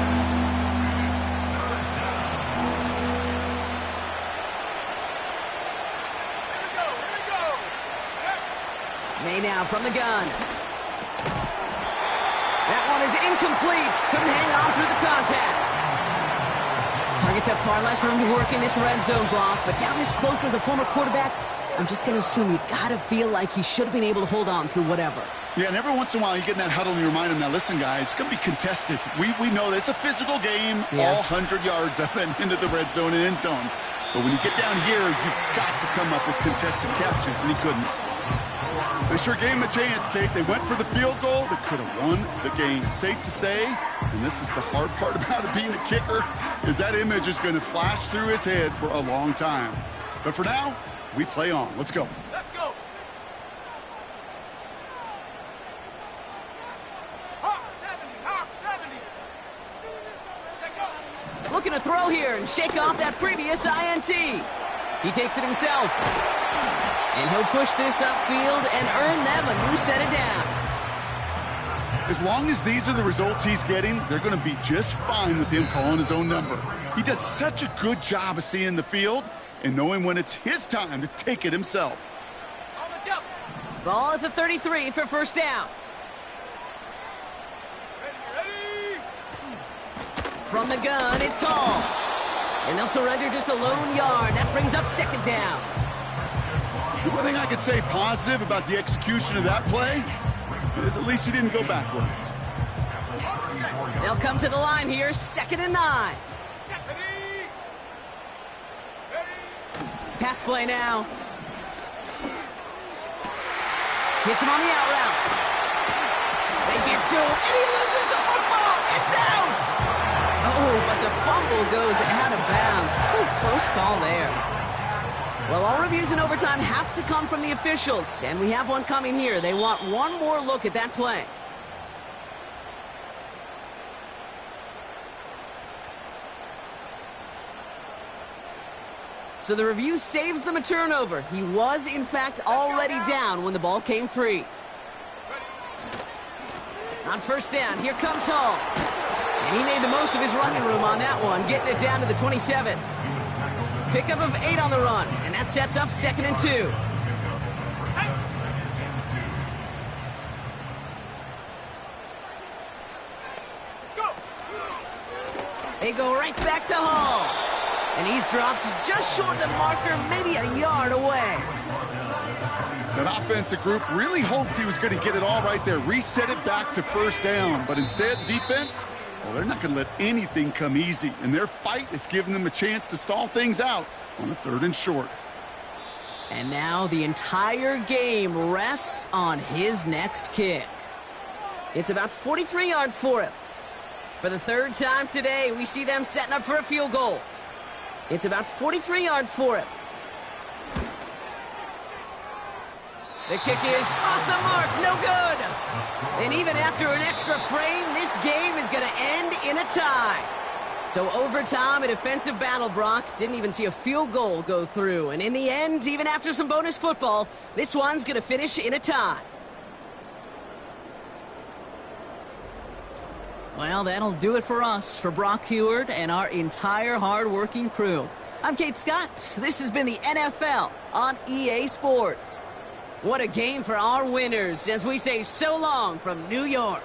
May now from the gun. That one is incomplete. Couldn't hang on through the contact. Targets have far less room to work in this red zone block, but down this close as a former quarterback, I'm just going to assume you got to feel like he should have been able to hold on through whatever. Yeah, and every once in a while you get in that huddle and you remind him, now listen, guys, it's going to be contested. We know this. It's a physical game, all 100 yards up and into the red zone and end zone. But when you get down here, you've got to come up with contested catches, and he couldn't. They sure gave him a chance, Kate. They went for the field goal. They could have won the game. Safe to say, and this is the hard part about it being a kicker, is that image is going to flash through his head for a long time. But for now, we play on. Let's go. Let's go. Hawk 70. Take go. Looking to throw here and shake off that previous INT. He takes it himself. And he'll push this upfield and earn them a new set of downs. As long as these are the results he's getting, they're going to be just fine with him calling his own number. He does such a good job of seeing the field and knowing when it's his time to take it himself. On the double. Ball at the 33 for first down. Ready. From the gun, it's Hall. And they'll surrender just a lone yard. That brings up 2nd down. The one thing I could say positive about the execution of that play is at least he didn't go backwards. They'll come to the line here, 2nd and 9. Pass play now. Hits him on the out route. They get to him, and he loses the football. It's out. Oh, but the fumble goes out of bounds. Ooh, close call there. Well, all reviews in overtime have to come from the officials, and we have one coming here. They want one more look at that play. So the review saves them a turnover. He was, in fact, already down when the ball came free. On first down, here comes Hall. And he made the most of his running room on that one, getting it down to the 27. Pickup of 8 on the run, and that sets up 2nd and 2. They go right back to Hall. And he's dropped just short of the marker, maybe a yard away. That offensive group really hoped he was going to get it all right there, reset it back to first down. But instead, the defense, well, they're not going to let anything come easy. And their fight is giving them a chance to stall things out on a 3rd and short. And now the entire game rests on his next kick. It's about 43 yards for him. For the 3rd time today, we see them setting up for a field goal. It's about 43 yards for him. The kick is off the mark, no good. And even after an extra frame, this game is going to end in a tie. So overtime, a defensive battle, Brock. Didn't even see a field goal go through. And in the end, even after some bonus football, this one's going to finish in a tie. Well, that'll do it for us, for Brock Huard and our entire hard-working crew. I'm Kate Scott. This has been the NFL on EA Sports. What a game for our winners as we say so long from New York.